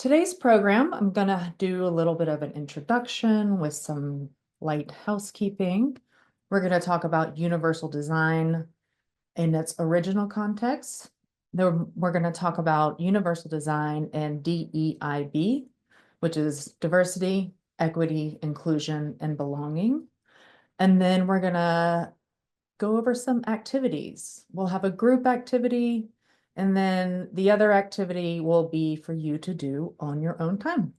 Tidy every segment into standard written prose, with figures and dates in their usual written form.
Today's program, I'm going to do a little bit of an introduction with some light housekeeping. We're going to talk about universal design in its original context. Then we're going to talk about universal design and DEIB, which is diversity, equity, inclusion, and belonging. And then we're going to go over some activities. We'll have a group activity, and then the other activity will be for you to do on your own time.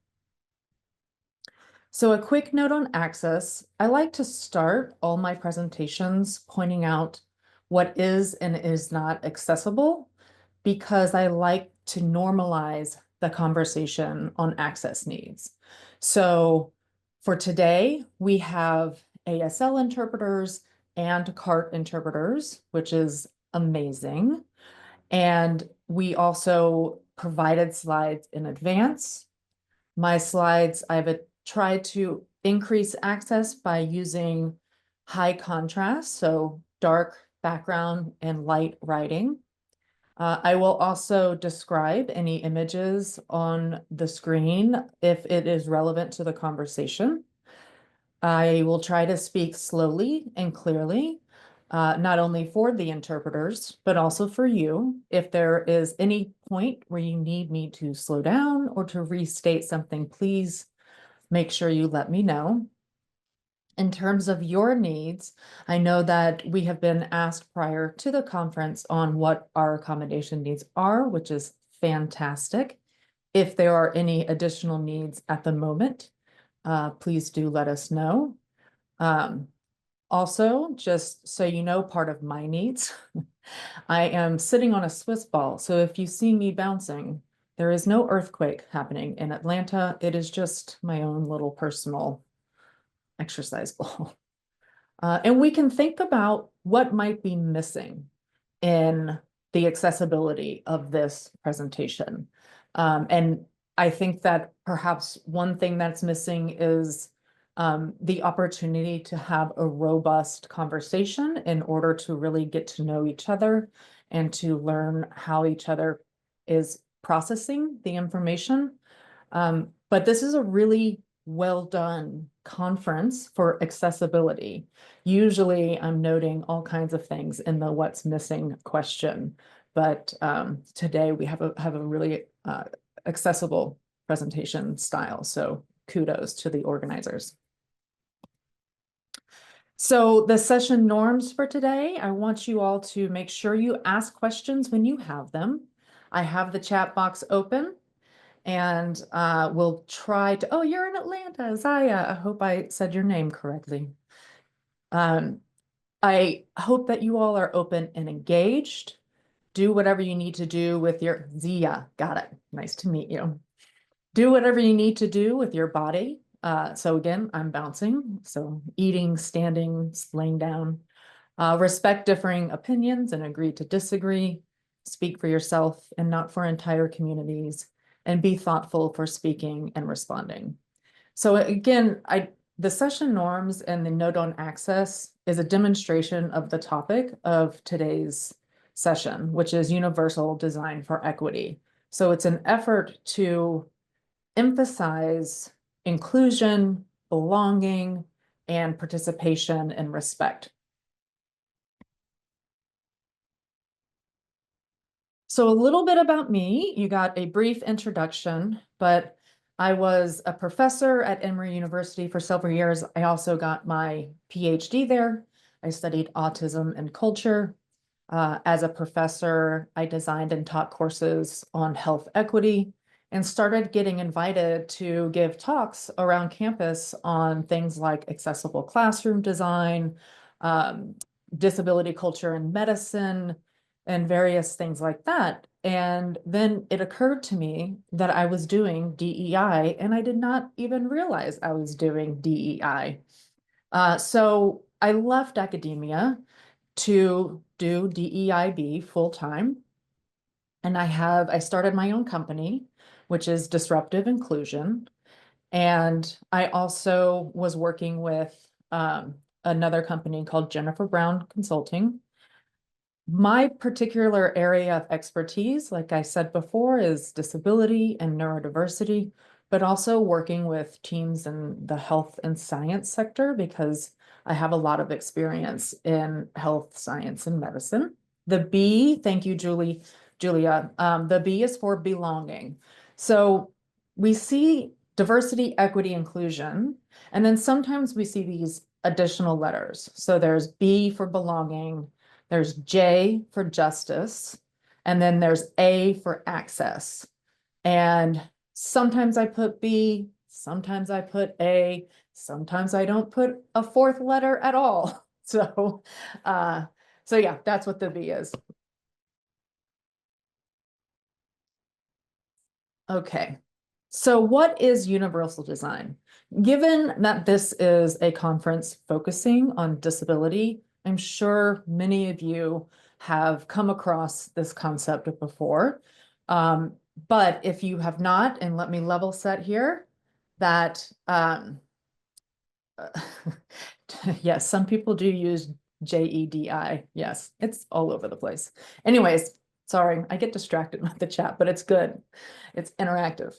So a quick note on access. I like to start all my presentations pointing out what is and is not accessible because I like to normalize the conversation on access needs. So for today, we have ASL interpreters and CART interpreters, which is amazing. And we also provided slides in advance. My slides, I've tried to increase access by using high contrast, so dark background and light writing. I will also describe any images on the screen if it is relevant to the conversation. I will try to speak slowly and clearly, not only for the interpreters, but also for you. If there is any point where you need me to slow down or to restate something, please make sure you let me know. In terms of your needs, I know that we have been asked prior to the conference on what our accommodation needs are, which is fantastic. If there are any additional needs at the moment, please do let us know. Also, just so you know, part of my needs, I am sitting on a Swiss ball. So if you see me bouncing, there is no earthquake happening in Atlanta. It is just my own little personal exercise ball. And we can think about what might be missing in the accessibility of this presentation. And I think that perhaps one thing that's missing is the opportunity to have a robust conversation in order to really get to know each other and to learn how each other is processing the information. But this is a really well done conference for accessibility. Usually I'm noting all kinds of things in the what's missing question, but today we have a really accessible presentation style. So kudos to the organizers. So the session norms for today, I want you all to make sure you ask questions when you have them. I have the chat box open. And we'll try to, oh, you're in Atlanta, Zaya. I hope I said your name correctly. I hope that you all are open and engaged. Do whatever you need to do with your, Zia, got it. Nice to meet you. Do whatever you need to do with your body. So again, I'm bouncing. So eating, standing, laying down. Respect differing opinions and agree to disagree. Speak for yourself and not for entire communities. And be thoughtful for speaking and responding. So again, the session norms and the note on access is a demonstration of the topic of today's session, which is universal design for equity. So it's an effort to emphasize inclusion, belonging, and participation and respect. So a little bit about me, you got a brief introduction, but I was a professor at Emory University for several years. I also got my PhD there. I studied autism and culture. As a professor, I designed and taught courses on health equity and started getting invited to give talks around campus on things like accessible classroom design, disability culture and medicine, and various things like that. And then it occurred to me that I was doing DEI, and I did not even realize I was doing DEI. So I left academia to do DEIB full time. And I started my own company, which is Disruptive Inclusion. And I also was working with another company called Jennifer Brown Consulting. My particular area of expertise, like I said before, is disability and neurodiversity, but also working with teams in the health and science sector because I have a lot of experience in health science and medicine. The B, thank you, Julia. The B is for belonging. So we see diversity, equity, inclusion, and then sometimes we see these additional letters. So there's B for belonging, there's J for justice, and then there's A for access. And sometimes I put B, sometimes I put A, sometimes I don't put a fourth letter at all. So, uh, so yeah, that's what the B is. Okay. So what is universal design? Given that this is a conference focusing on disability, I'm sure many of you have come across this concept before. Um, but if you have not, and let me level set here, that yes, some people do use JEDI. Yes, it's all over the place. Anyways, sorry, I get distracted with the chat, but it's good. It's interactive.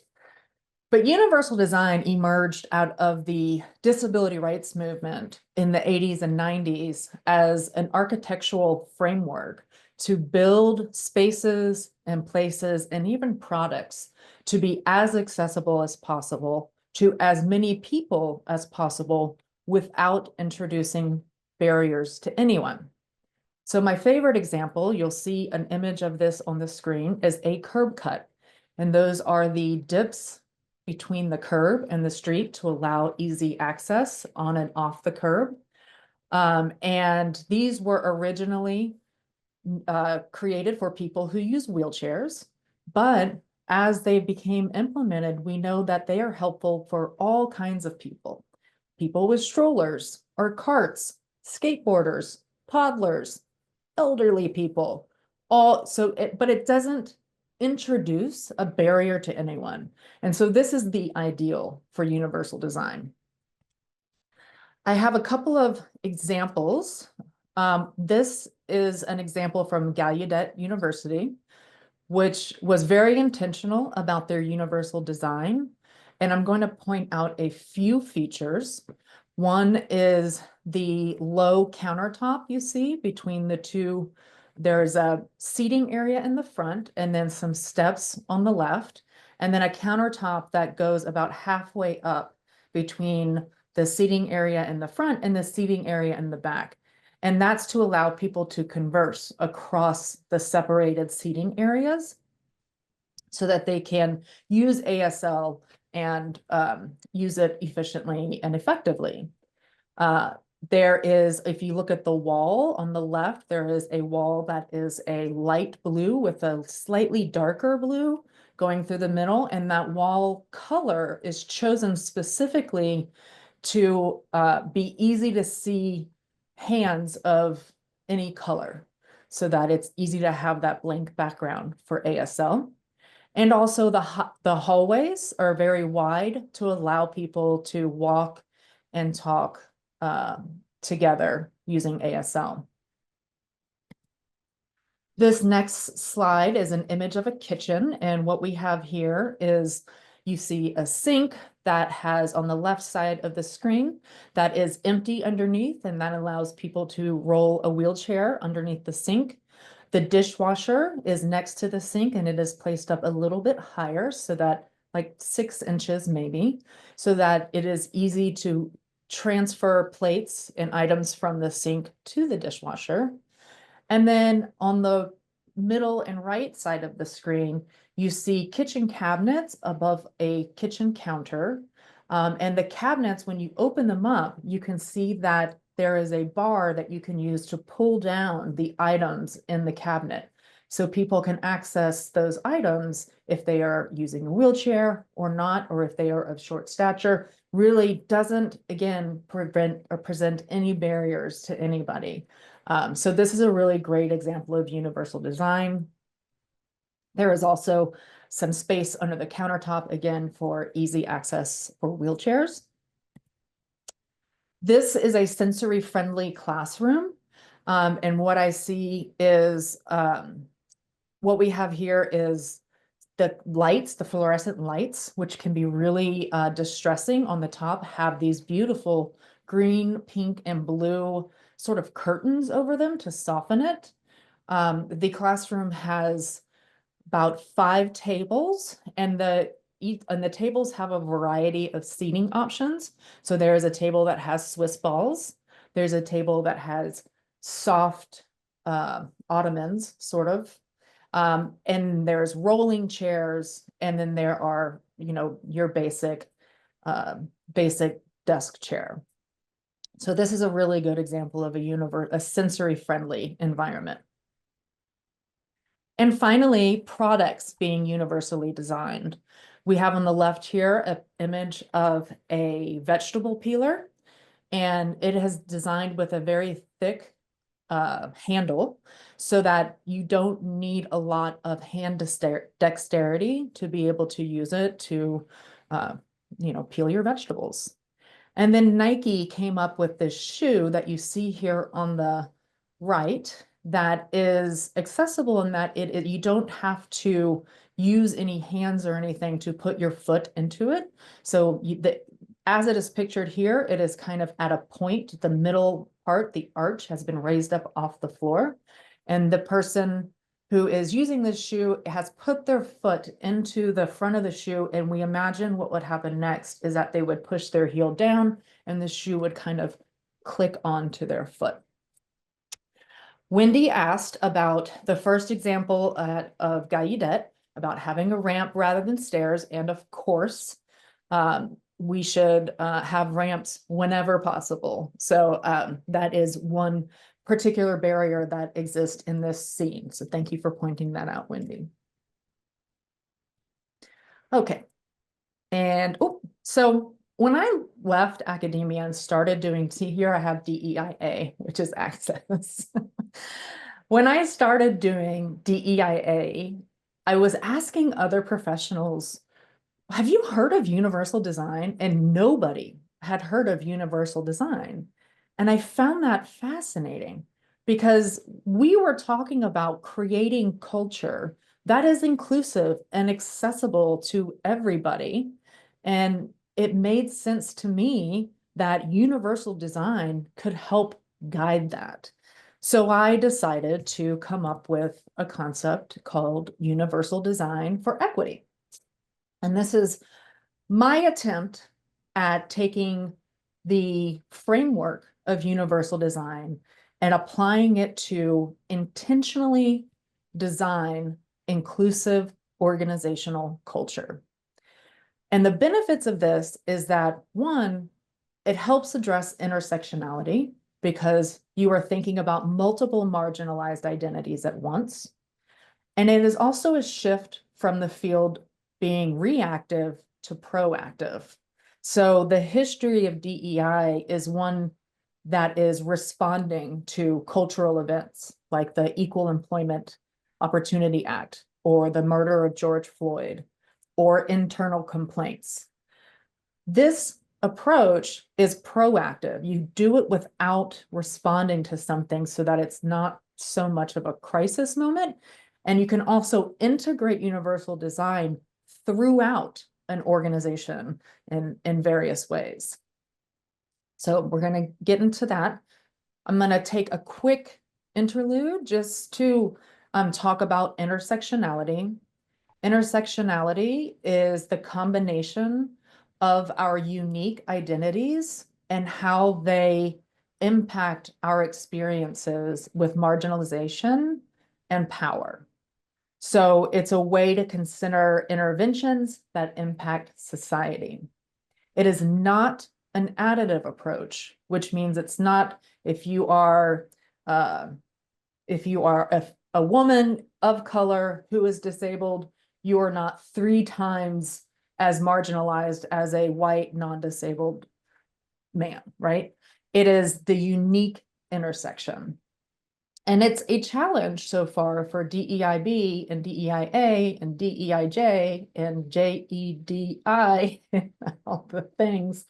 But universal design emerged out of the disability rights movement in the 80s and 90s as an architectural framework to build spaces and places and even products to be as accessible as possible to as many people as possible without introducing barriers to anyone. So my favorite example, you'll see an image of this on the screen, is a curb cut. And those are the dips between the curb and the street to allow easy access on and off the curb. And these were originally created for people who use wheelchairs, but as they became implemented, we know that they are helpful for all kinds of people. People with strollers or carts, skateboarders, toddlers, elderly people, but it doesn't introduce a barrier to anyone. And so this is the ideal for universal design. I have a couple of examples. This is an example from Gallaudet University, which was very intentional about their universal design. And I'm going to point out a few features. One is the low countertop you see between the two. There's a seating area in the front and then some steps on the left, and then a countertop that goes about halfway up between the seating area in the front and the seating area in the back. And that's to allow people to converse across the separated seating areas so that they can use ASL and use it efficiently and effectively. Uh, there is, if you look at the wall on the left, there is a wall that is a light blue with a slightly darker blue going through the middle, and that wall color is chosen specifically to be easy to see hands of any color so that it's easy to have that blank background for ASL. And also the hallways are very wide to allow people to walk and talk together using ASL. This next slide is an image of a kitchen, and what we have here is you see a sink that has on the left side of the screen that is empty underneath, and that allows people to roll a wheelchair underneath the sink. The dishwasher is next to the sink and it is placed up a little bit higher so that like 6 inches maybe, so that it is easy to transfer plates and items from the sink to the dishwasher. And then on the middle and right side of the screen, you see kitchen cabinets above a kitchen counter. And the cabinets, when you open them up, you can see that there is a bar that you can use to pull down the items in the cabinet. So people can access those items if they are using a wheelchair or not, or if they are of short stature, really doesn't, again, prevent or present any barriers to anybody. So this is a really great example of universal design. There is also some space under the countertop, again, for easy access for wheelchairs. This is a sensory-friendly classroom. And what I see is what we have here is the lights, the fluorescent lights, which can be really distressing on the top, have these beautiful green, pink, and blue sort of curtains over them to soften it. The classroom has about 5 tables, and the tables have a variety of seating options. So there is a table that has Swiss balls. There's a table that has soft ottomans, sort of. And there's rolling chairs, and then there are, your basic desk chair. So this is a really good example of a sensory-friendly environment. And finally, products being universally designed. We have on the left here an image of a vegetable peeler, and it is designed with a very thick handle so that you don't need a lot of hand dexterity to be able to use it to, peel your vegetables. And then Nike came up with this shoe that you see here on the right that is accessible in that you don't have to use any hands or anything to put your foot into it. So as it is pictured here, it is kind of at a point, the middle part, the arch has been raised up off the floor. And the person who is using this shoe has put their foot into the front of the shoe, and we imagine what would happen next is that they would push their heel down and the shoe would kind of click onto their foot. Wendy asked about the first example of Gallaudet, about having a ramp rather than stairs, and of course, we should have ramps whenever possible. So that is one particular barrier that exists in this scene. So thank you for pointing that out, Wendy. Okay. And so when I left academia and started doing, see here I have DEIA, which is access. When I started doing DEIA, I was asking other professionals, have you heard of universal design? And nobody had heard of universal design. And I found that fascinating because we were talking about creating culture that is inclusive and accessible to everybody. And it made sense to me that universal design could help guide that. So I decided to come up with a concept called universal design for equity. And this is my attempt at taking the framework of universal design and applying it to intentionally design inclusive organizational culture. And the benefits of this is that, one, it helps address intersectionality because you are thinking about multiple marginalized identities at once. And it is also a shift from the field being reactive to proactive. So the history of DEI is one that is responding to cultural events like the Equal Employment Opportunity Act or the murder of George Floyd or internal complaints. This approach is proactive. You do it without responding to something so that it's not so much of a crisis moment. And you can also integrate universal design throughout an organization in various ways. So we're going to get into that. I'm going to take a quick interlude just to talk about intersectionality. Intersectionality is the combination of our unique identities and how they impact our experiences with marginalization and power. So it's a way to consider interventions that impact society. It is not an additive approach, which means it's not if you are a woman of color who is disabled, you are not 3 times as marginalized as a white non-disabled man, right? It is the unique intersection. And it's a challenge so far for DEIB and DEIA and DEIJ and JEDI and all the things,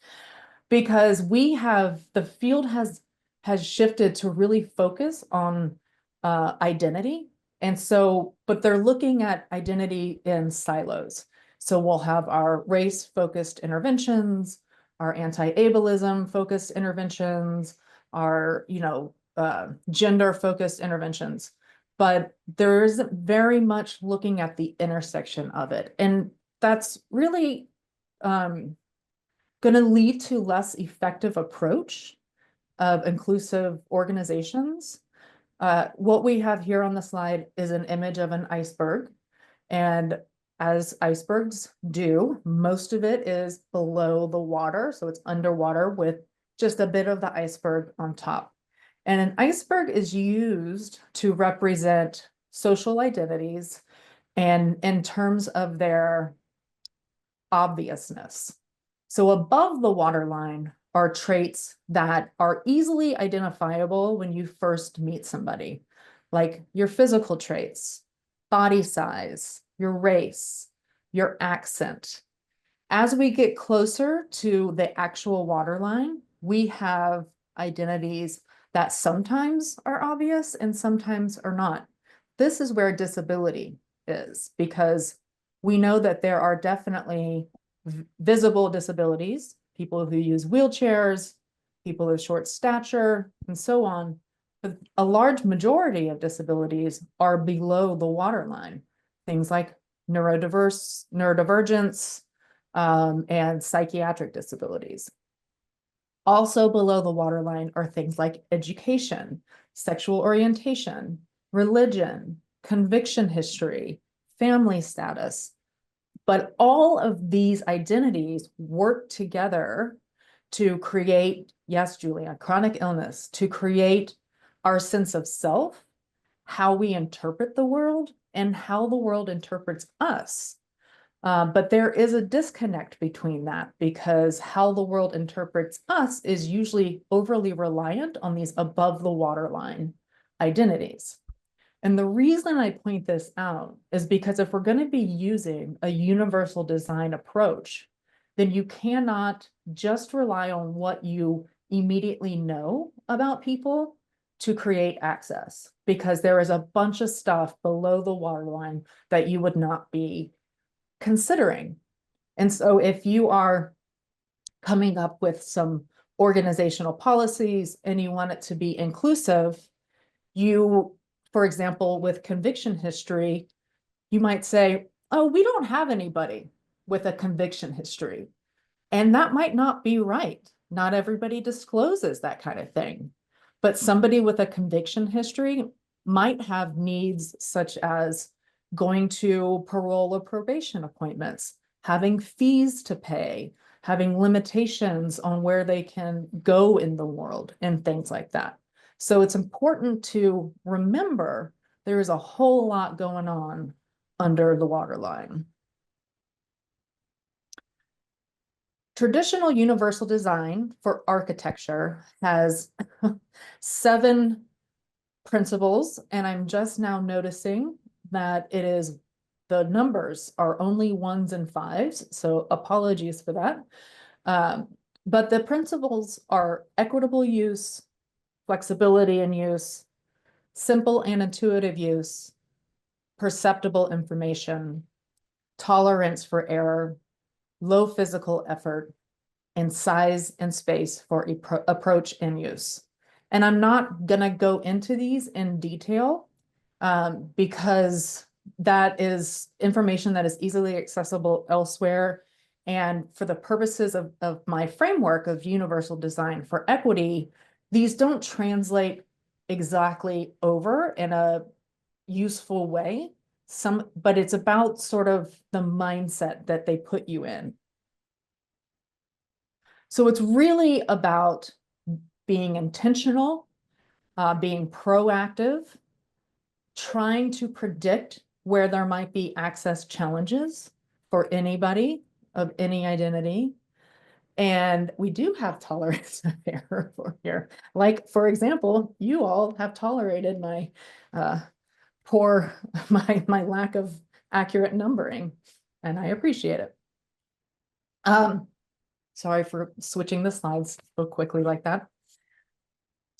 because the field has has shifted to really focus on identity. And so, but they're looking at identity in silos. So we'll have our race-focused interventions, our anti-ableism focused interventions, our, gender-focused interventions. But there's very much looking at the intersection of it. And that's really going to lead to less effective approach of inclusive organizations. What we have here on the slide is an image of an iceberg. And as icebergs do, most of it is below the water. So it's underwater with just a bit of the iceberg on top. And an iceberg is used to represent social identities and in terms of their obviousness. So above the waterline are traits that are easily identifiable when you first meet somebody, like your physical traits, body size, your race, your accent. As we get closer to the actual waterline, we have identities that sometimes are obvious and sometimes are not. This is where disability is, because we know that there are definitely visible disabilities, people who use wheelchairs, people with short stature, and so on. But a large majority of disabilities are below the waterline. Things like neurodivergence, and psychiatric disabilities. Also below the waterline are things like education, sexual orientation, religion, conviction history, family status. But all of these identities work together to create, yes, Julia, chronic illness, to create our sense of self, how we interpret the world, and how the world interprets us. But there is a disconnect between that, because how the world interprets us is usually overly reliant on these above the waterline identities. And the reason I point this out is because if we're going to be using a universal design approach, then you cannot just rely on what you immediately know about people to create access, because there is a bunch of stuff below the waterline that you would not be considering. And so if you are coming up with some organizational policies and you want it to be inclusive, you, for example, with conviction history, you might say, oh, we don't have anybody with a conviction history. And that might not be right. Not everybody discloses that kind of thing. But somebody with a conviction history might have needs such as going to parole or probation appointments, having fees to pay, having limitations on where they can go in the world, and things like that. So it's important to remember there is a whole lot going on under the waterline. Traditional universal design for architecture has 7 principles, and I'm just now noticing that the numbers are only 1s and 5s, so apologies for that. But the principles are equitable use, flexibility in use, simple and intuitive use, perceptible information, tolerance for error, low physical effort, and size and space for approach and use. And I'm not going to go into these in detail because that is information that is easily accessible elsewhere. And for the purposes of my framework of universal design for equity, these don't translate exactly over in a useful way. But it's about sort of the mindset that they put you in. So it's really about being intentional, being proactive, trying to predict where there might be access challenges for anybody of any identity. And we do have tolerance of error for here. Like, for example, you all have tolerated my my lack of accurate numbering, and I appreciate it. Sorry for switching the slides so quickly like that.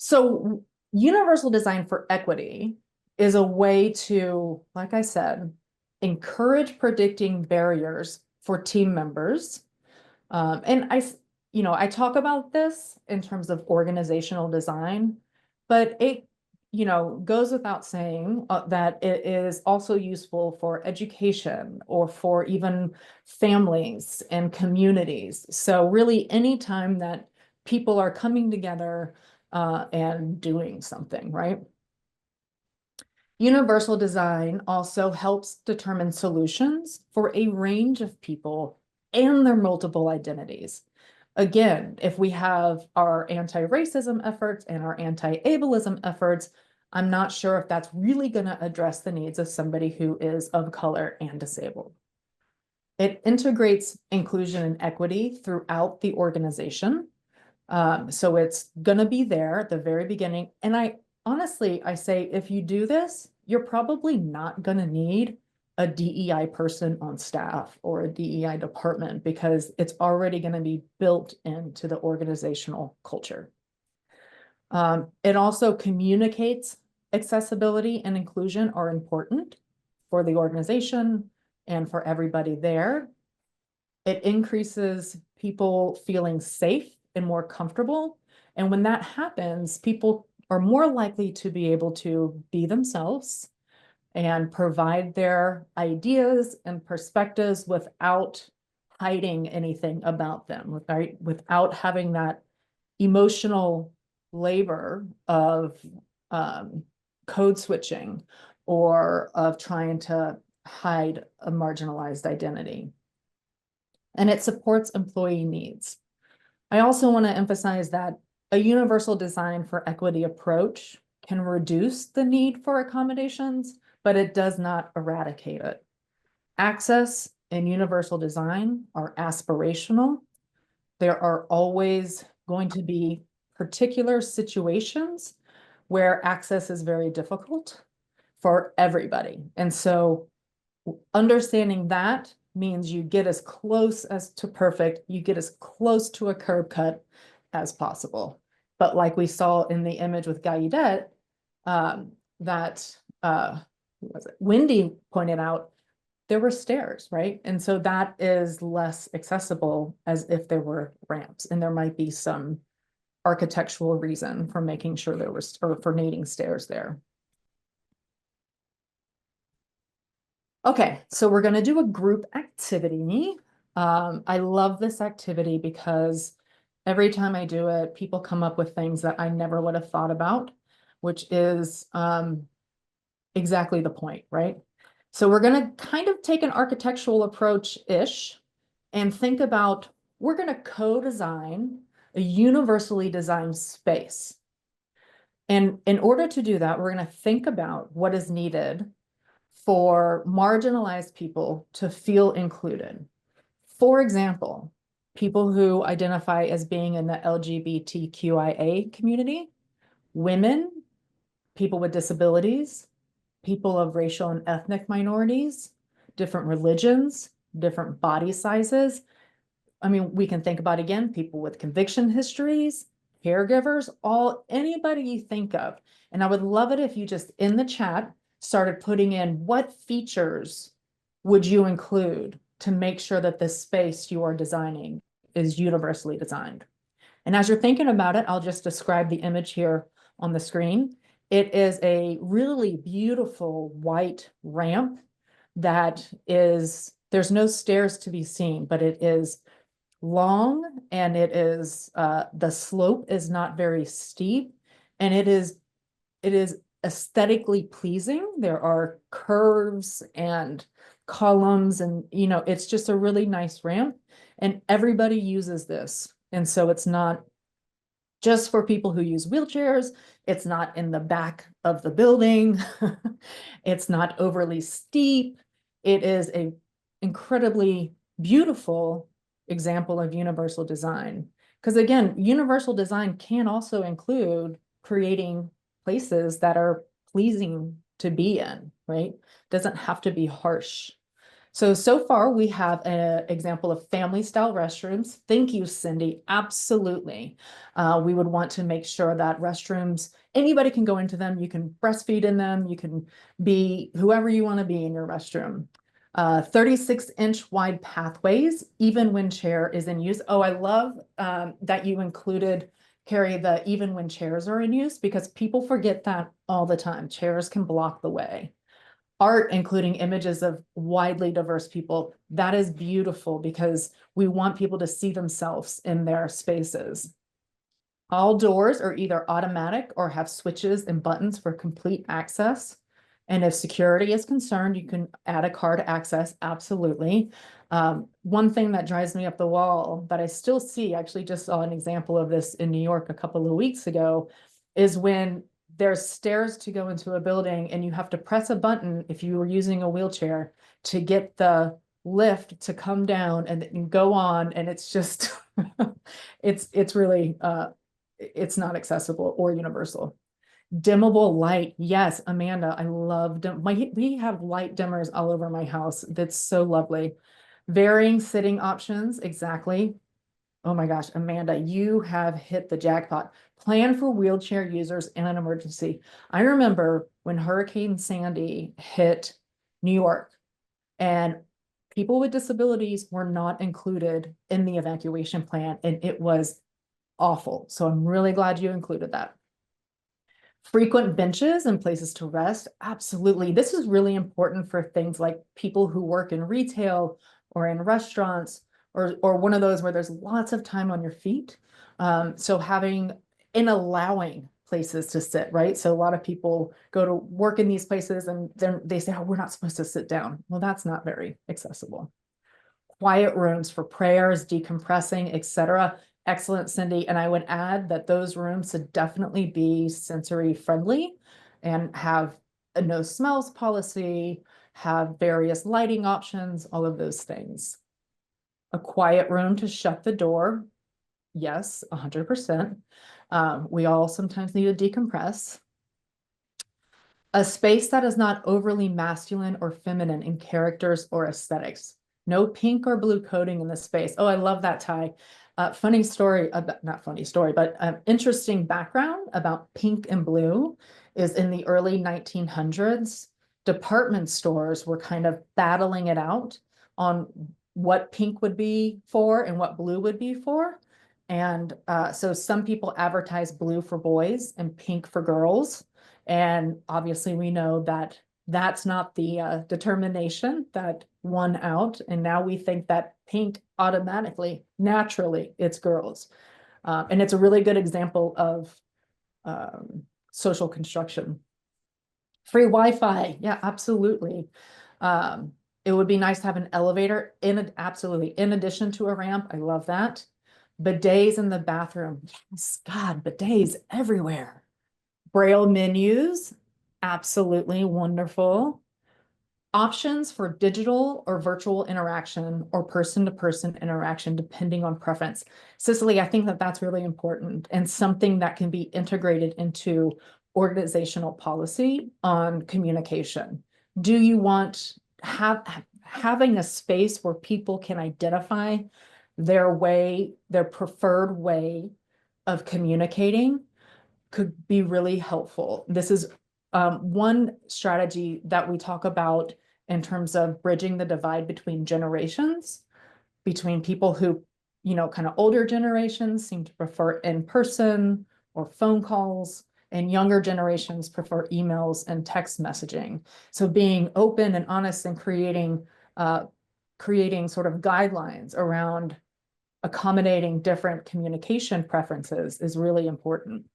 So universal design for equity is a way to, like I said, encourage predicting barriers for team members. And I talk about this in terms of organizational design, but it, goes without saying that it is also useful for education or for even families and communities. So really, anytime that people are coming together and doing something, right? Universal design also helps determine solutions for a range of people and their multiple identities. Again, if we have our anti-racism efforts and our anti-ableism efforts, I'm not sure if that's really going to address the needs of somebody who is of color and disabled. It integrates inclusion and equity throughout the organization. So it's gonna be there at the very beginning. And I say, if you do this, you're probably not gonna need a DEI person on staff or a DEI department because it's already gonna be built into the organizational culture. It also communicates accessibility and inclusion are important for the organization and for everybody there. It increases people feeling safe and more comfortable. And when that happens, people are more likely to be able to be themselves and provide their ideas and perspectives without hiding anything about them, right? Without having that emotional labor of code switching or of trying to hide a marginalized identity. And it supports employee needs. I also want to emphasize that a universal design for equity approach can reduce the need for accommodations, but it does not eradicate it. Access and universal design are aspirational. There are always going to be particular situations where access is very difficult for everybody. And so understanding that means you get as close as to perfect, you get as close to a curb cut as possible. But like we saw in the image with Gallaudet, that who was it? Wendy pointed out, there were stairs, right? And so that is less accessible as if there were ramps, and there might be some architectural reason for making sure there was, or for needing stairs there. Okay, so we're gonna do a group activity. I love this activity because every time I do it, people come up with things that I never would have thought about, which is exactly the point, right? So we're gonna kind of take an architectural approach-ish and think about, we're gonna co-design a universally designed space. And in order to do that, we're gonna think about what is needed for marginalized people to feel included. For example, people who identify as being in the LGBTQIA community, women, people with disabilities, people of racial and ethnic minorities, different religions, different body sizes. I mean, we can think about, again, people with conviction histories, caregivers, anybody you think of. And I would love it if you just in the chat started putting in what features would you include to make sure that the space you are designing is universally designed. And as you're thinking about it, I'll just describe the image here on the screen. It is a really beautiful white ramp that is, there's no stairs to be seen, but it is long, and it is the slope is not very steep, and it is aesthetically pleasing. There are curves and columns, and it's just a really nice ramp, and everybody uses this. And so it's not just for people who use wheelchairs. It's not in the back of the building. It's not overly steep. It is a incredibly beautiful example of universal design. Because again, universal design can also include creating places that are pleasing to be in, right? Doesn't have to be harsh. So far we have an example of family style restrooms. Thank you, Cindy. Absolutely. We would want to make sure that restrooms, anybody can go into them. You can breastfeed in them. You can be whoever you want to be in your restroom. 36-inch wide pathways, even when chair is in use. Oh, I love that you included, Carrie, the even when chairs are in use, because people forget that all the time. Chairs can block the way. Art, including images of widely diverse people, that is beautiful because we want people to see themselves in their spaces. All doors are either automatic or have switches and buttons for complete access. And if security is concerned, you can add a card access, absolutely. One thing that drives me up the wall that I still see, actually just saw an example of this in New York a couple of weeks ago, is when there's stairs to go into a building and you have to press a button if you were using a wheelchair to get the lift to come down and go on, and it's just it's really it's not accessible or universal. Dimmable light. Yes, Amanda, I love we have light dimmers all over my house. That's so lovely. Varying sitting options. Exactly. Oh my gosh, Amanda, you have hit the jackpot. Plan for wheelchair users in an emergency. I remember when Hurricane Sandy hit New York and people with disabilities were not included in the evacuation plan, and it was awful. So I'm really glad you included that. Frequent benches and places to rest. Absolutely. This is really important for things like people who work in retail or in restaurants or one of those where there's lots of time on your feet. So having and allowing places to sit, right? So a lot of people go to work in these places and then they say, oh, we're not supposed to sit down. Well, that's not very accessible. Quiet rooms for prayers, decompressing, etc. Excellent, Cindy. And I would add that those rooms should definitely be sensory friendly and have a no smells policy, have various lighting options, all of those things. A quiet room to shut the door. Yes, 100%. We all sometimes need to decompress. A space that is not overly masculine or feminine in characters or aesthetics. No pink or blue coding in the space. Oh, I love that, Ty. Funny story, not funny story, but interesting background about pink and blue is in the early 1900s, department stores were kind of battling it out on what pink would be for and what blue would be for. And so some people advertise blue for boys and pink for girls. And obviously we know that that's not the determination that won out. And now we think that pink automatically, naturally, it's girls. And it's a really good example of social construction. Free Wi-Fi. Yeah, absolutely. It would be nice to have an elevator absolutely. In addition to a ramp. I love that. Bidets in the bathroom. Yes, God, bidets everywhere. Braille menus, absolutely wonderful. Options for digital or virtual interaction or person-to-person interaction, depending on preference. Cicely, I think that that's really important and something that can be integrated into organizational policy on communication. Do you want having a space where people can identify their preferred way of communicating could be really helpful. This is one strategy that we talk about in terms of bridging the divide between generations, between people who, kind of older generations seem to prefer in-person or phone calls, and younger generations prefer emails and text messaging. So being open and honest and creating sort of guidelines around accommodating different communication preferences is really important.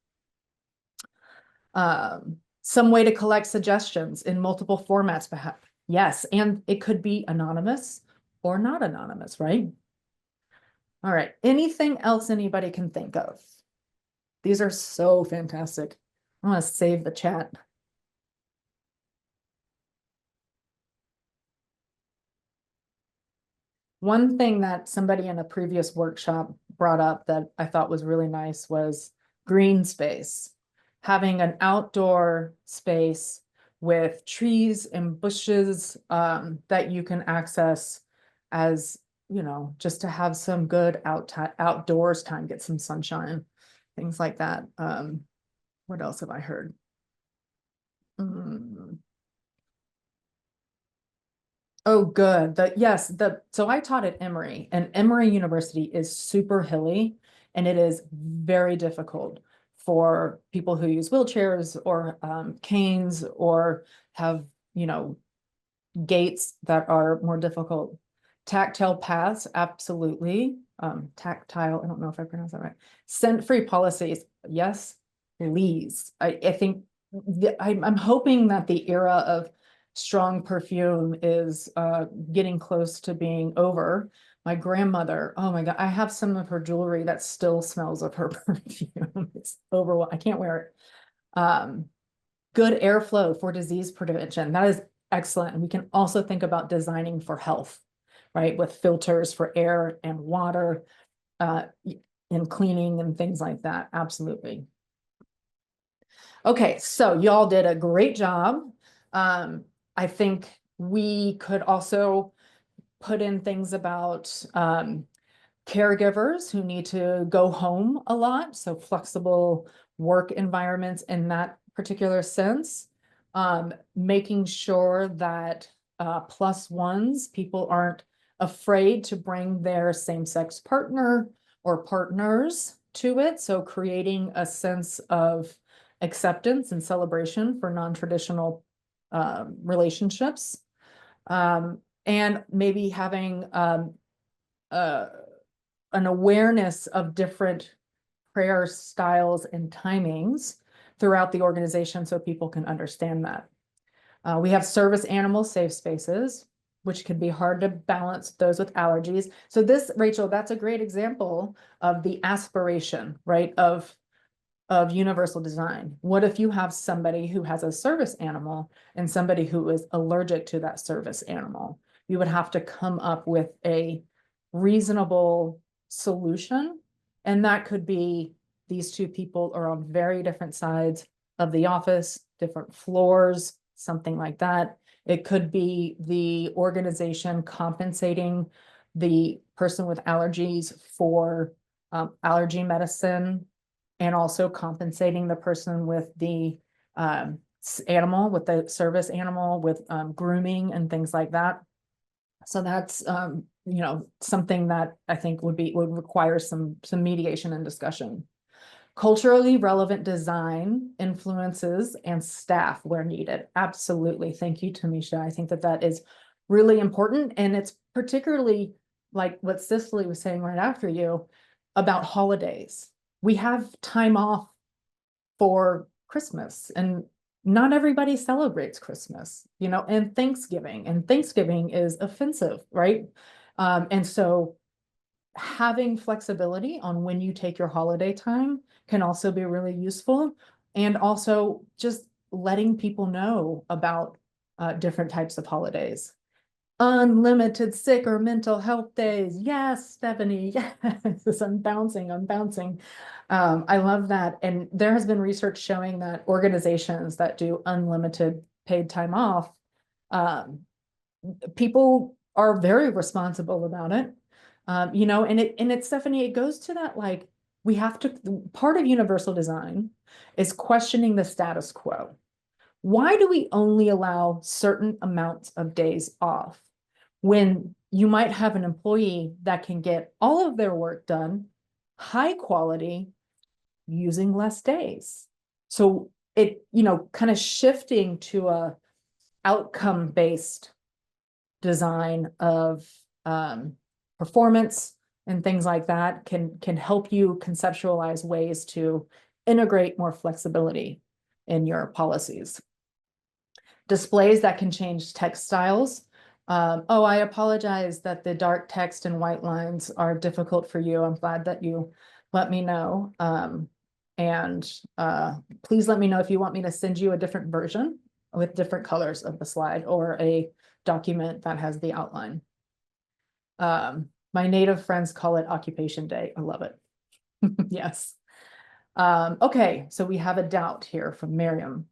Some way to collect suggestions in multiple formats, perhaps. Yes, and it could be anonymous or not anonymous, right? All right, anything else anybody can think of? These are so fantastic. I want to save the chat. One thing that somebody in a previous workshop brought up that I thought was really nice was green space. Having an outdoor space with trees and bushes that you can access as, just to have some good outdoors time, get some sunshine, things like that. What else have I heard? Mm. Oh, good. So I taught at Emory, and Emory University is super hilly, and it is very difficult for people who use wheelchairs or canes or have, you know, gates that are more difficult. Tactile paths, absolutely. Tactile, I don't know if I pronounced that right. Scent-free policies, yes, please. I think I'm hoping that the era of strong perfume is getting close to being over. My grandmother, oh my God, I have some of her jewelry that still smells of her perfume. It's over. I can't wear it. Good airflow for disease prevention. That is excellent. And we can also think about designing for health, right? With filters for air and water, and cleaning and things like that. Absolutely. Okay, so y'all did a great job. I think we could also put in things about caregivers who need to go home a lot, so flexible work environments in that particular sense. Making sure that plus ones, people aren't afraid to bring their same-sex partner or partners to it. So creating a sense of acceptance and celebration for non-traditional relationships. And maybe having an awareness of different prayer styles and timings throughout the organization so people can understand that. We have service animal safe spaces, which can be hard to balance those with allergies. So this, Rachel, that's a great example of the aspiration, right, of universal design. What if you have somebody who has a service animal and somebody who is allergic to that service animal? You would have to come up with a reasonable solution. And that could be these two people are on very different sides of the office, different floors, something like that. It could be the organization compensating the person with allergies for allergy medicine, and also compensating the person with the animal, with the service animal, with grooming and things like that. So that's something that I think would require some mediation and discussion. Culturally relevant design influences and staff where needed. Absolutely. Thank you, Tamisha. I think that is really important. And it's particularly like what Cicely was saying right after you about holidays. We have time off for Christmas, and not everybody celebrates Christmas, and Thanksgiving is offensive, right? And so having flexibility on when you take your holiday time can also be really useful. And also just letting people know about different types of holidays. Unlimited sick or mental health days. Yes, Stephanie. Yes, I'm bouncing. I love that. And there has been research showing that organizations that do unlimited paid time off, people are very responsible about it. And it's Stephanie, it goes to that, like, we have to, part of universal design is questioning the status quo. Why do we only allow certain amounts of days off when you might have an employee that can get all of their work done, high quality, using less days? So it, kind of shifting to a outcome-based design of performance and things like that can help you conceptualize ways to integrate more flexibility in your policies. Displays that can change text styles. Oh, I apologize that the dark text and white lines are difficult for you. I'm glad that you let me know. And please let me know if you want me to send you a different version with different colors of the slide, or a document that has the outline. My native friends call it Occupation Day. I love it. Yes. Okay, so we have a doubt here from Miriam.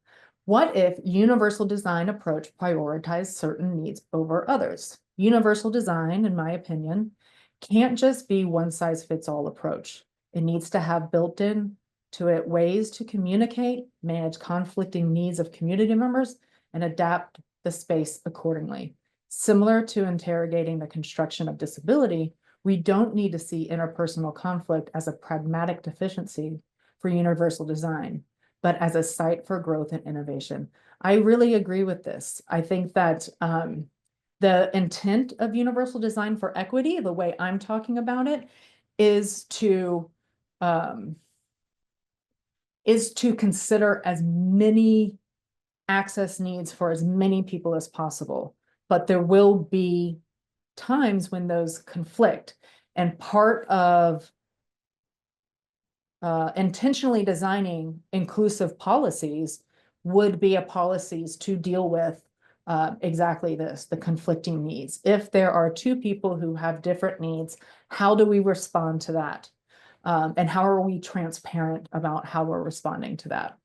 What if universal design approach prioritized certain needs over others? Universal design, in my opinion, can't just be one size fits all approach. It needs to have built in to it ways to communicate, manage conflicting needs of community members, and adapt the space accordingly. Similar to interrogating the construction of disability, we don't need to see interpersonal conflict as a pragmatic deficiency for universal design, but as a site for growth and innovation. I really agree with this. I think that the intent of universal design for equity, the way I'm talking about it, is to um, consider as many access needs for as many people as possible. But there will be times when those conflict. And part of intentionally designing inclusive policies would be a policies to deal with exactly this, the conflicting needs. If there are two people who have different needs, how do we respond to that? And how are we transparent about how we're responding to that?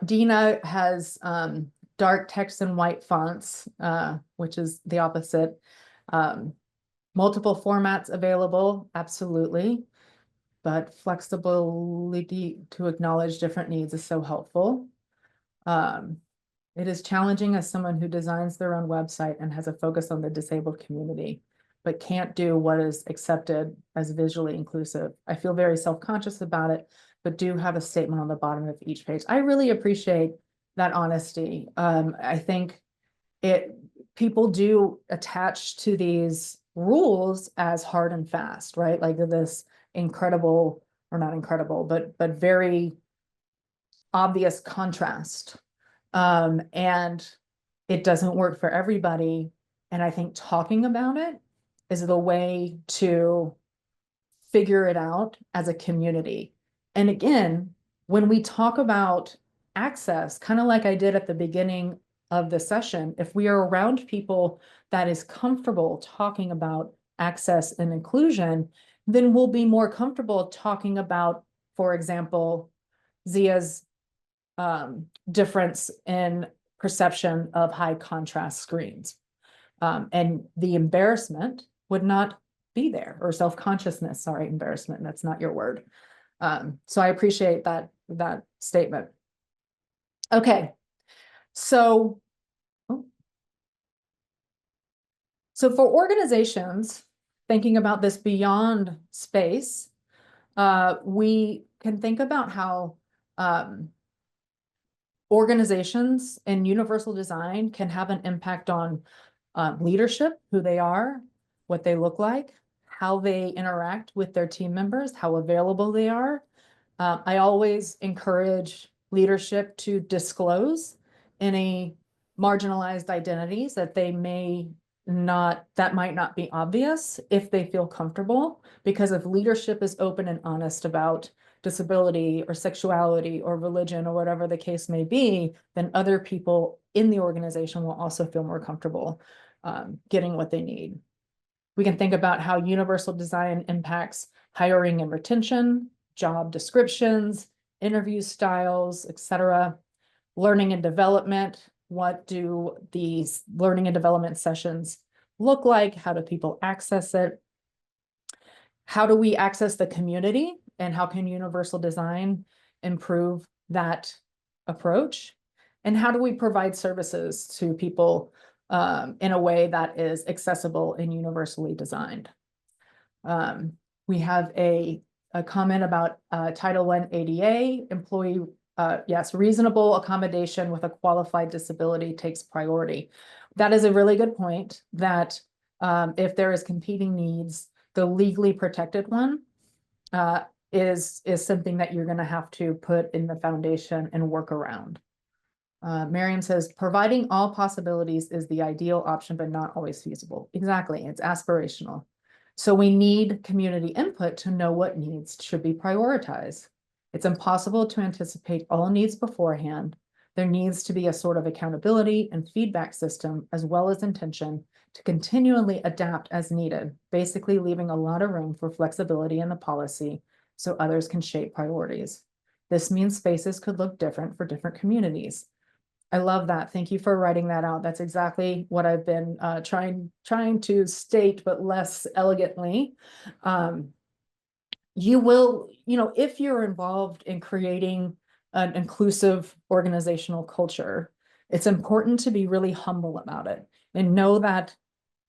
Dina has dark text and white fonts, which is the opposite. Multiple formats available, absolutely. But flexibility to acknowledge different needs is so helpful. It is challenging as someone who designs their own website and has a focus on the disabled community, but can't do what is accepted as visually inclusive. I feel very self-conscious about it, but do have a statement on the bottom of each page. I really appreciate that honesty. I think people do attach to these rules as hard and fast, right? Like this incredible, or not incredible, but very obvious contrast. And it doesn't work for everybody. And I think talking about it is the way to figure it out as a community. And again, when we talk about access, kind of like I did at the beginning of the session, if we are around people that is comfortable talking about access and inclusion, then we'll be more comfortable talking about, for example, Zia's difference in perception of high contrast screens. And the embarrassment would not be there, or self-consciousness, sorry, embarrassment, that's not your word. So I appreciate that statement. Okay, so for organizations thinking about this beyond space, we can think about how organizations and universal design can have an impact on leadership, who they are, what they look like, how they interact with their team members, how available they are. I always encourage leadership to disclose any marginalized identities that they may not, that might not be obvious if they feel comfortable, because if leadership is open and honest about disability or sexuality or religion or whatever the case may be, then other people in the organization will also feel more comfortable getting what they need. We can think about how universal design impacts hiring and retention, job descriptions, interview styles, etc. Learning and development. What do these learning and development sessions look like? How do people access it? How do we access the community? And how can universal design improve that approach? And how do we provide services to people in a way that is accessible and universally designed? We have a comment about Title I ADA, employee, yes, reasonable accommodation with a qualified disability takes priority. That is a really good point, that if there is competing needs, the legally protected one is something that you're going to have to put in the foundation and work around. Miriam says, providing all possibilities is the ideal option, but not always feasible. Exactly, it's aspirational. So we need community input to know what needs should be prioritized. It's impossible to anticipate all needs beforehand. There needs to be a sort of accountability and feedback system, as well as intention, to continually adapt as needed, basically leaving a lot of room for flexibility in the policy so others can shape priorities. This means spaces could look different for different communities. I love that. Thank you for writing that out. That's exactly what I've been trying to state, but less elegantly. You will, if you're involved in creating an inclusive organizational culture, it's important to be really humble about it and know that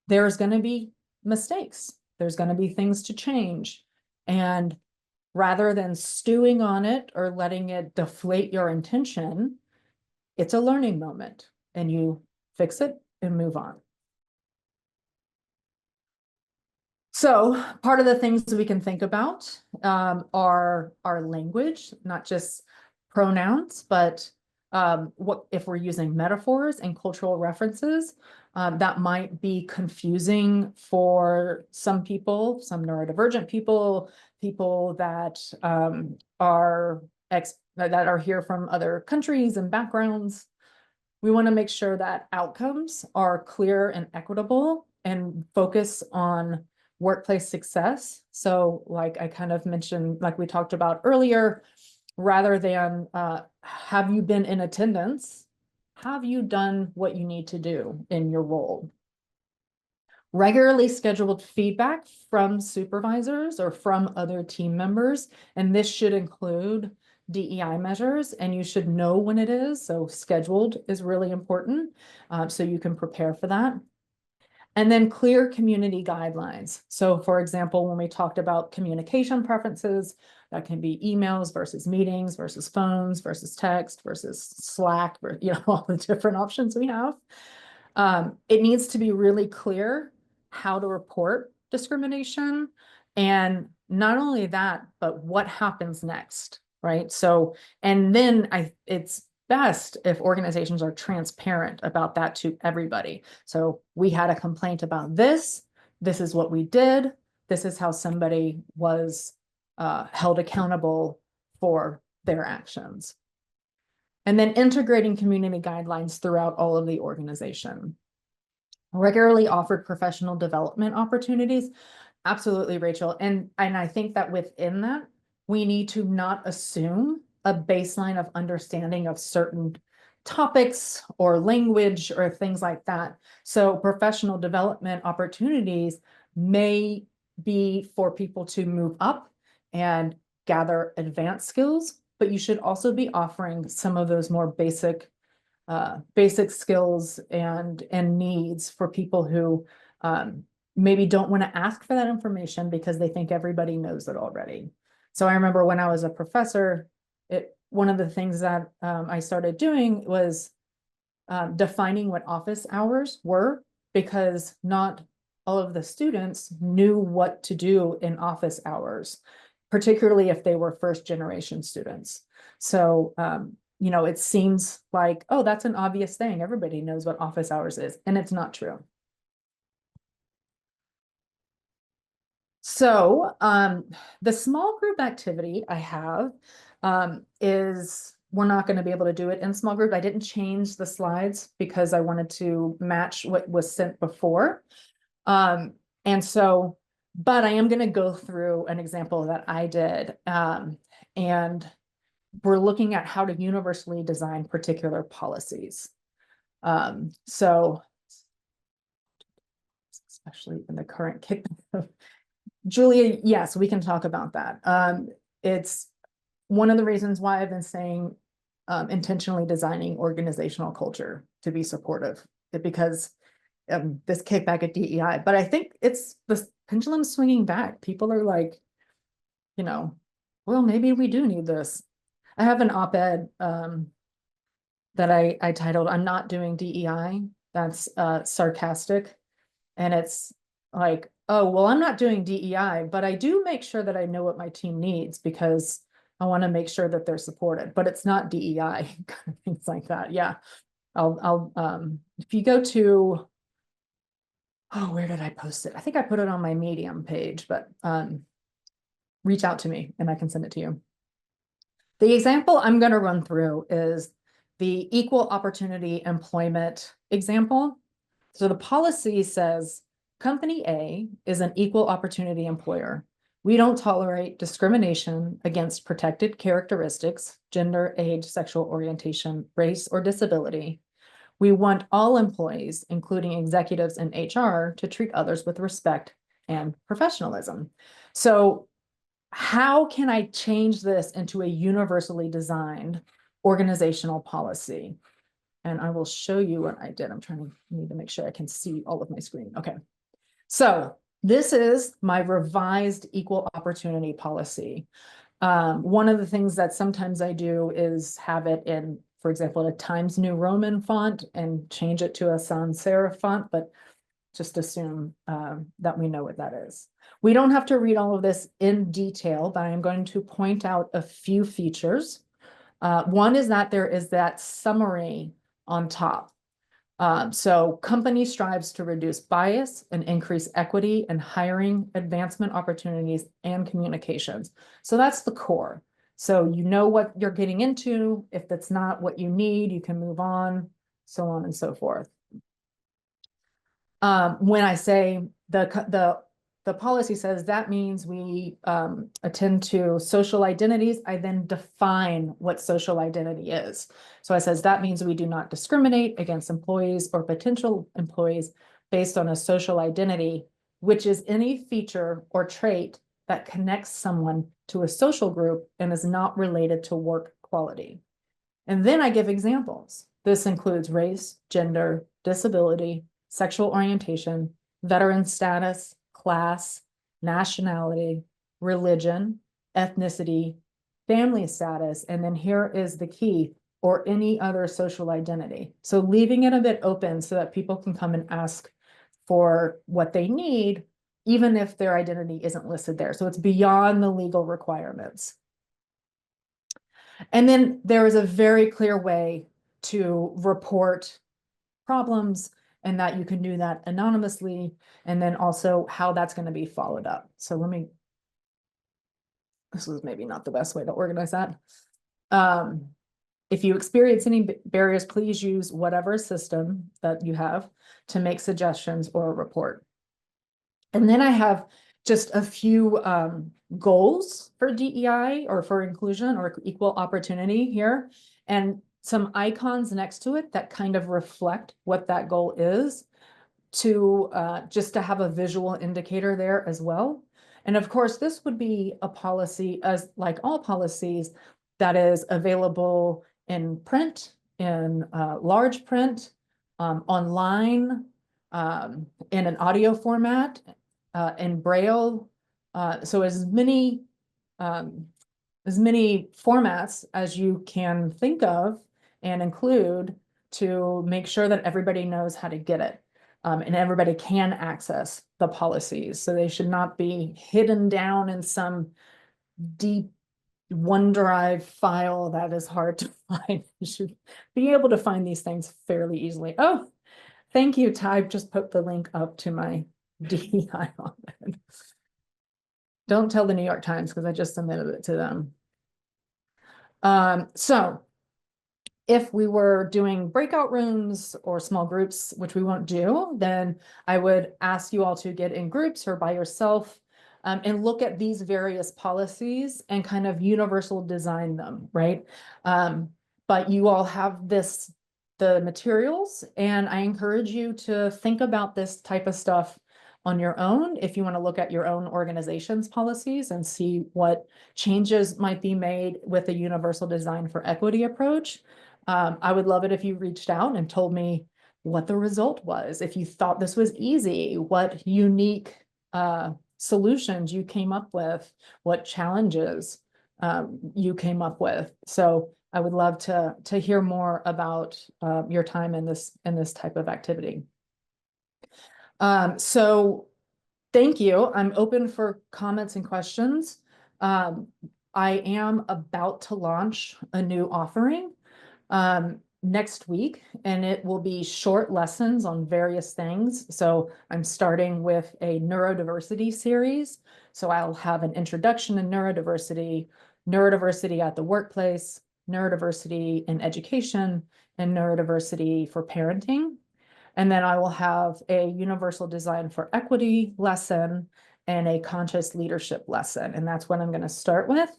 there's going to be mistakes. There's going to be things to change. And rather than stewing on it or letting it deflate your intention, it's a learning moment and you fix it and move on. So part of the things that we can think about are our language, not just pronouns, but what if we're using metaphors and cultural references, that might be confusing for some people, some neurodivergent people, people that are here from other countries and backgrounds. We want to make sure that outcomes are clear and equitable and focus on workplace success. So like I kind of mentioned, like we talked about earlier, rather than have you been in attendance, have you done what you need to do in your role? Regularly scheduled feedback from supervisors or from other team members, and this should include DEI measures, and you should know when it is. So scheduled is really important, so you can prepare for that. And then clear community guidelines. So for example, when we talked about communication preferences, that can be emails versus meetings versus phones versus text versus Slack, or, all the different options we have. It needs to be really clear how to report discrimination. And not only that, but what happens next, right? So, and then it's best if organizations are transparent about that to everybody. So we had a complaint about this. This is what we did. This is how somebody was held accountable for their actions. And then integrating community guidelines throughout all of the organization. Regularly offered professional development opportunities. Absolutely, Rachel. And I think that within that, we need to not assume a baseline of understanding of certain topics or language or things like that. So professional development opportunities may be for people to move up and gather advanced skills, but you should also be offering some of those more basic skills and needs for people who maybe don't want to ask for that information because they think everybody knows it already. So I remember when I was a professor, one of the things that I started doing was defining what office hours were, because not all of the students knew what to do in office hours, particularly if they were first generation students. So, it seems like, oh, that's an obvious thing. Everybody knows what office hours is, and it's not true. So the small group activity I have is, we're not going to be able to do it in small group. I didn't change the slides because I wanted to match what was sent before. And so, but I am going to go through an example that I did. And we're looking at how to universally design particular policies. So, especially in the current kickback. Julia, yes, we can talk about that. It's one of the reasons why I've been saying intentionally designing organizational culture to be supportive, because this kickback at DEI, but I think it's the pendulum swinging back. People are like, well, maybe we do need this. I have an op-ed that I titled, "I'm not doing DEI." That's sarcastic. And it's like, oh, well, I'm not doing DEI, but I do make sure that I know what my team needs because I want to make sure that they're supported, but it's not DEI, things like that. Yeah. I'll if you go to, oh, where did I post it? I think I put it on my Medium page, but reach out to me and I can send it to you. The example I'm going to run through is the equal opportunity employment example. So the policy says company A is an equal opportunity employer. We don't tolerate discrimination against protected characteristics, gender, age, sexual orientation, race, or disability. We want all employees, including executives and HR, to treat others with respect and professionalism. So how can I change this into a universally designed organizational policy? And I will show you what I did. Need to make sure I can see all of my screen. Okay. So this is my revised equal opportunity policy. One of the things that sometimes I do is have it in, for example, a Times New Roman font and change it to a sans serif font, but just assume that we know what that is. We don't have to read all of this in detail, but I'm going to point out a few features. One is that there is that summary on top. So company strives to reduce bias and increase equity in hiring, advancement opportunities, and communications. So that's the core. So you know what you're getting into. If that's not what you need, you can move on, so on and so forth. When I say the policy says that means we attend to social identities, I then define what social identity is. So I says that means we do not discriminate against employees or potential employees based on a social identity, which is any feature or trait that connects someone to a social group and is not related to work quality. And then I give examples. This includes race, gender, disability, sexual orientation, veteran status, class, nationality, religion, ethnicity, family status, and then here is the key, or any other social identity. So leaving it a bit open so that people can come and ask for what they need, even if their identity isn't listed there. So it's beyond the legal requirements. And then there is a very clear way to report problems, and that you can do that anonymously, and then also how that's going to be followed up. So this was maybe not the best way to organize that. If you experience any barriers, please use whatever system that you have to make suggestions or a report. And then I have just a few goals for DEI or for inclusion or equal opportunity here, and some icons next to it that kind of reflect what that goal is, to just to have a visual indicator there as well. And of course, this would be a policy, as like all policies, that is available in print, in large print, online, in an audio format, in Braille. So as many formats as you can think of and include to make sure that everybody knows how to get it. And everybody can access the policies. So they should not be hidden down in some deep OneDrive file that is hard to find. You should be able to find these things fairly easily. Oh, thank you, Ty. Just put the link up to my DEI on it. Don't tell the New York Times because I just submitted it to them. So if we were doing breakout rooms or small groups, which we won't do, then I would ask you all to get in groups or by yourself and look at these various policies and kind of universal design them, right? But you all have the materials, and I encourage you to think about this type of stuff on your own if you want to look at your own organization's policies and see what changes might be made with a universal design for equity approach. I would love it if you reached out and told me what the result was. If you thought this was easy, what unique solutions you came up with, what challenges you came up with. So I would love to hear more about your time in this type of activity. So thank you. I'm open for comments and questions. I am about to launch a new offering next week, and it will be short lessons on various things. So I'm starting with a neurodiversity series. So I'll have an introduction to neurodiversity, neurodiversity at the workplace, neurodiversity in education, and neurodiversity for parenting. And then I will have a universal design for equity lesson and a conscious leadership lesson. And that's what I'm going to start with.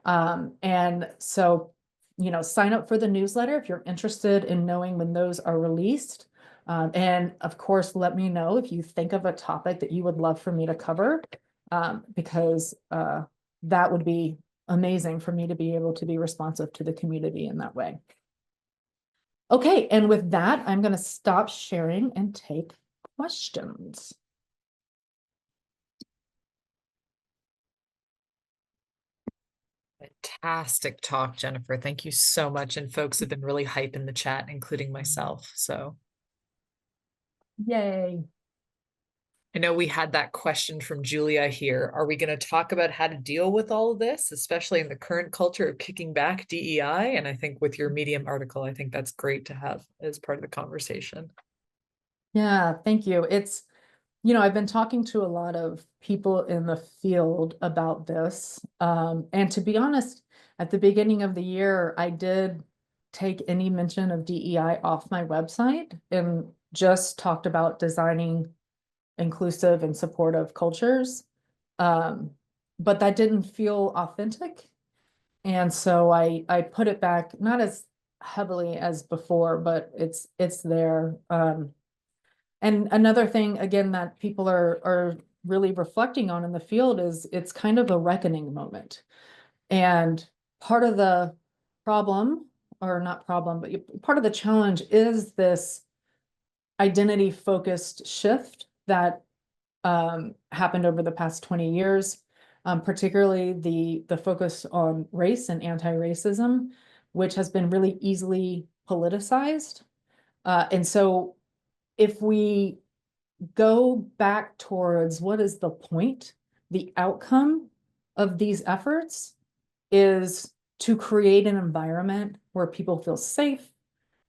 And so, sign up for the newsletter if you're interested in knowing when those are released. And of course, let me know if you think of a topic that you would love for me to cover, because that would be amazing for me to be able to be responsive to the community in that way. Okay, and with that, I'm going to stop sharing and take questions. Fantastic talk, Jennifer. Thank you so much. And folks have been really hype in the chat, including myself. So Yay. I know we had that question from Julia here. Are we going to talk about how to deal with all of this, especially in the current culture of kicking back DEI? And I think with your Medium article, I think that's great to have as part of the conversation. Yeah, thank you. It's, I've been talking to a lot of people in the field about this. And to be honest, at the beginning of the year, I did take any mention of DEI off my website and just talked about designing inclusive and supportive cultures. But that didn't feel authentic. And so I put it back, not as heavily as before, but it's there. And another thing, again, that people are really reflecting on in the field is it's kind of a reckoning moment. And part of the problem, or not problem, but part of the challenge is this identity focused shift that happened over the past 20 years, particularly the focus on race and anti-racism, which has been really easily politicized. And so if we go back towards what is the point, the outcome of these efforts is to create an environment where people feel safe,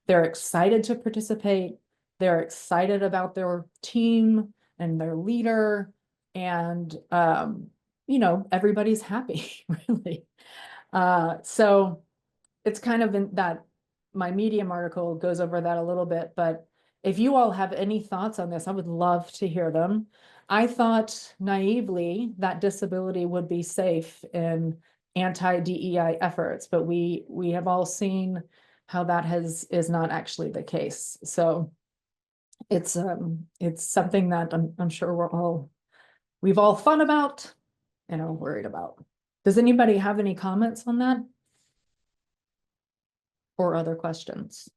they're excited to participate, they're excited about their team and their leader, and everybody's happy, really. So it's kind of in that my Medium article goes over that a little bit, but if you all have any thoughts on this, I would love to hear them. I thought naively that disability would be safe in anti-DEI efforts, but we have all seen how that is not actually the case. So it's something that I'm sure we've all thought about and are worried about. Does anybody have any comments on that? Or other questions?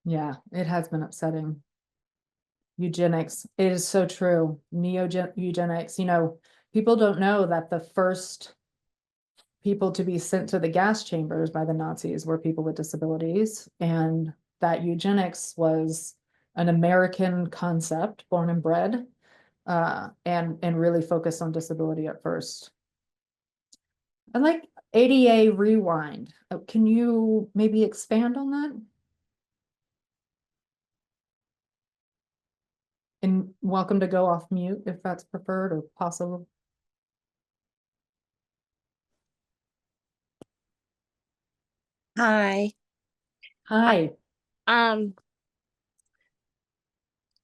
Yeah, it has been upsetting. Eugenics, it is so true. Eugenics, people don't know that the first people to be sent to the gas chambers by the Nazis were people with disabilities, and that eugenics was an American concept, born and bred, and really focused on disability at first. I like ADA Rewind. Can you maybe expand on that? And welcome to go off mute if that's preferred or possible. Hi. Hi. Um,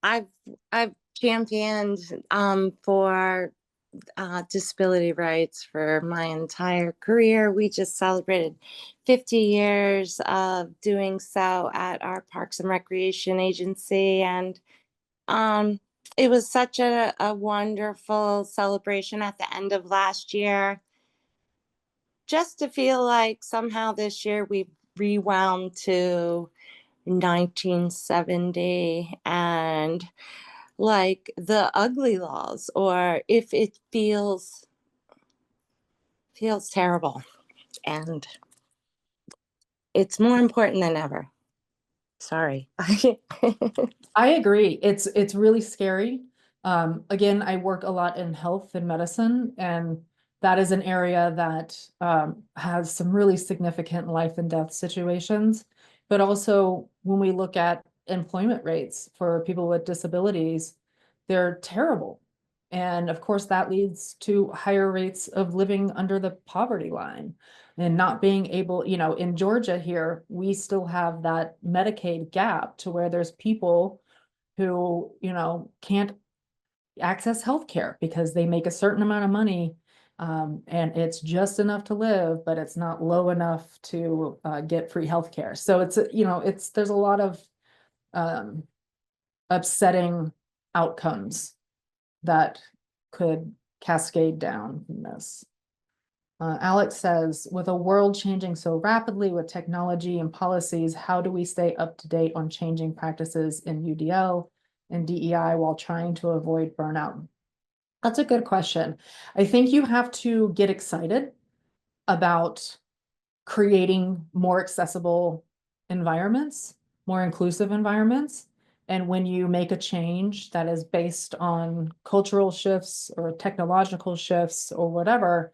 I've I've championed for disability rights for my entire career. We just celebrated 50 years of doing so at our Parks and Recreation Agency, and it was such a wonderful celebration at the end of last year. Just to feel like somehow this year we rewound to 1970 and like the ugly laws, or if it feels terrible, and it's more important than ever. Sorry. I agree. It's really scary. Again, I work a lot in health and medicine, and that is an area that has some really significant life and death situations. But also, when we look at employment rates for people with disabilities, they're terrible. And of course, that leads to higher rates of living under the poverty line. and not being able, in Georgia here, we still have that Medicaid gap to where there's people who, can't access healthcare because they make a certain amount of money, and it's just enough to live, but it's not low enough to get free healthcare. So there's a lot of um, upsetting outcomes that could cascade down from this. Alex says, with a world changing so rapidly with technology and policies, how do we stay up to date on changing practices in UDL and DEI while trying to avoid burnout? That's a good question. I think you have to get excited about creating more accessible environments, more inclusive environments. And when you make a change that is based on cultural shifts or technological shifts or whatever,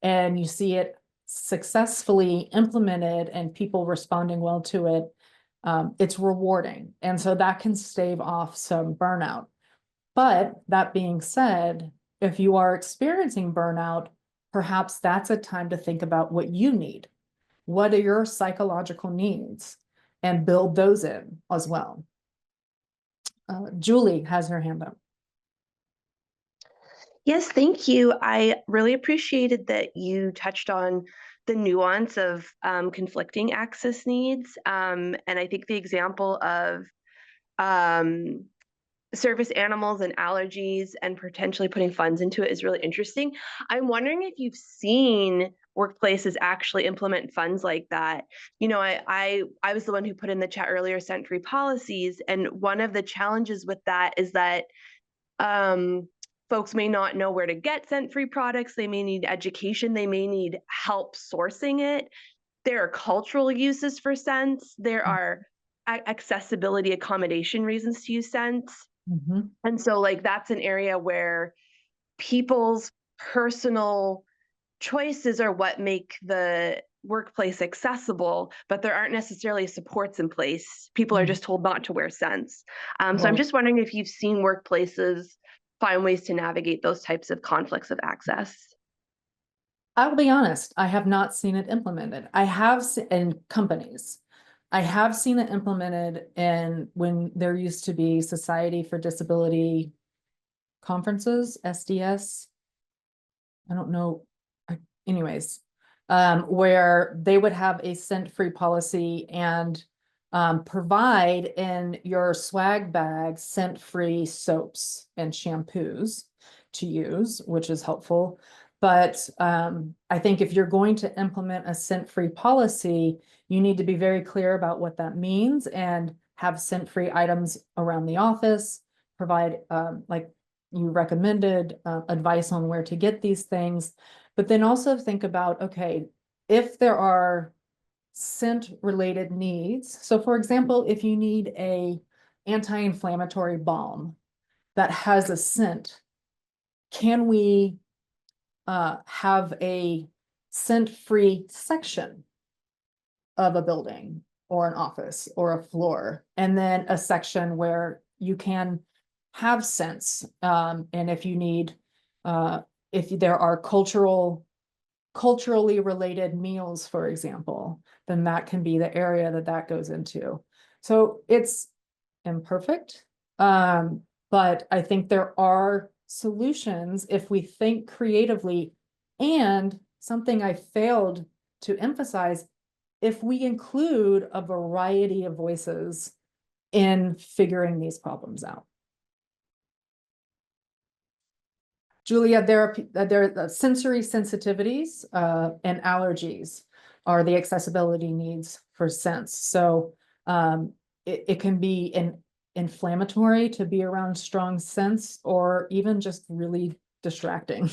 and you see it successfully implemented and people responding well to it, it's rewarding. And so that can stave off some burnout. But that being said, if you are experiencing burnout, perhaps that's a time to think about what you need. What are your psychological needs? And build those in as well. Julie has her hand up. Yes, thank you. I really appreciated that you touched on the nuance of conflicting access needs. And I think the example of service animals and allergies and potentially putting funds into it is really interesting. I'm wondering if you've seen workplaces actually implement funds like that. I was the one who put in the chat earlier scent-free policies, and one of the challenges with that is that folks may not know where to get scent-free products. They may need education. They may need help sourcing it. There are cultural uses for scents. There are accessibility accommodation reasons to use scents. Mm-hmm. And so that's an area where people's personal choices are what make the workplace accessible, but there aren't necessarily supports in place. People are just told not to wear scents. So I'm just wondering if you've seen workplaces find ways to navigate those types of conflicts of access. I'll be honest, I have not seen it implemented. I have in companies. I have seen it implemented when there used to be Society for Disability conferences, SDS. I don't know. Anyways, where they would have a scent-free policy and provide in your swag bag scent-free soaps and shampoos to use, which is helpful. But I think if you're going to implement a scent-free policy, you need to be very clear about what that means and have scent-free items around the office, provide, like you recommended, advice on where to get these things. But then also think about, okay, if there are scent related needs. So for example, if you need a anti-inflammatory balm that has a scent, can we have a scent-free section of a building or an office or a floor, and then a section where you can have scents, and if you need, if there are culturally related meals, for example, then that can be the area that goes into. So it's imperfect, but I think there are solutions if we think creatively. And something I failed to emphasize, if we include a variety of voices in figuring these problems out. Julia, there are sensory sensitivities and allergies are the accessibility needs for scents. So it can be inflammatory to be around strong scents, or even just really distracting.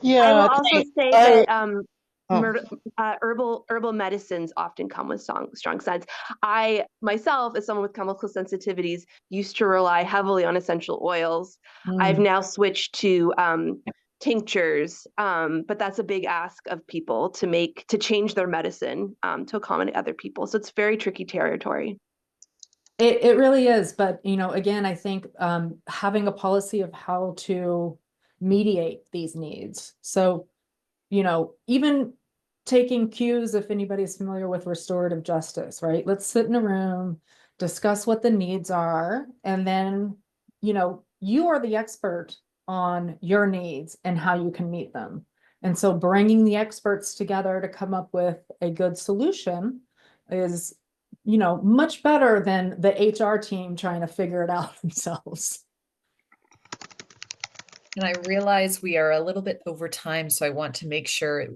Yeah, I will also say that herbal medicines often come with strong scents. I myself, as someone with chemical sensitivities, used to rely heavily on essential oils. I've now switched to tinctures, but that's a big ask of people to change their medicine to accommodate other people. So it's very tricky territory. It really is, but again, I think having a policy of how to mediate these needs. So, you know, even taking cues, if anybody's familiar with restorative justice, right? Let's sit in a room, discuss what the needs are, and then, you know, you are the expert on your needs and how you can meet them. And so bringing the experts together to come up with a good solution is, you know, much better than the HR team trying to figure it out themselves. And I realize we are a little bit over time, so I want to make sure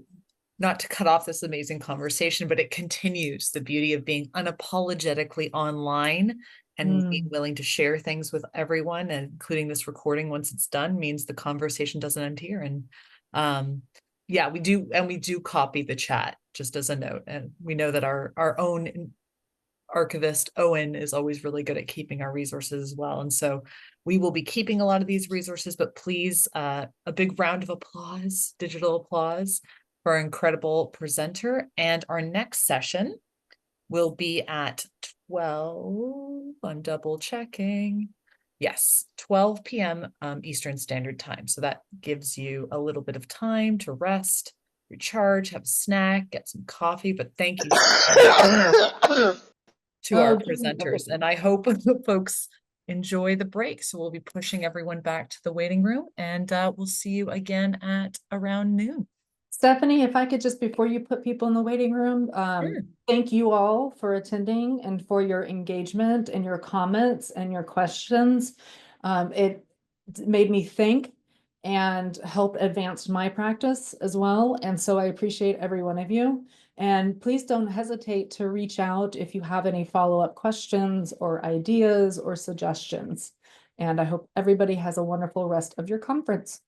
not to cut off this amazing conversation, but it continues. The beauty of being unapologetically online and being willing to share things with everyone, and including this recording once it's done, means the conversation doesn't end here. And yeah, we do copy the chat just as a note. And we know that our own archivist Owen is always really good at keeping our resources as well. And so we will be keeping a lot of these resources, but please, a big round of applause, digital applause, for our incredible presenter. And our next session will be at 12, I'm double checking. Yes, 12 p.m. Eastern Standard Time. So that gives you a little bit of time to rest, recharge, have a snack, get some coffee. But thank you to our presenters. And I hope the folks enjoy the break. So we'll be pushing everyone back to the waiting room, and we'll see you again at around noon. Stephanie, if I could just, before you put people in the waiting room, Sure. thank you all for attending and for your engagement and your comments and your questions. It made me think and help advance my practice as well. And so I appreciate every one of you. And please don't hesitate to reach out if you have any follow-up questions or ideas or suggestions. And I hope everybody has a wonderful rest of your conference.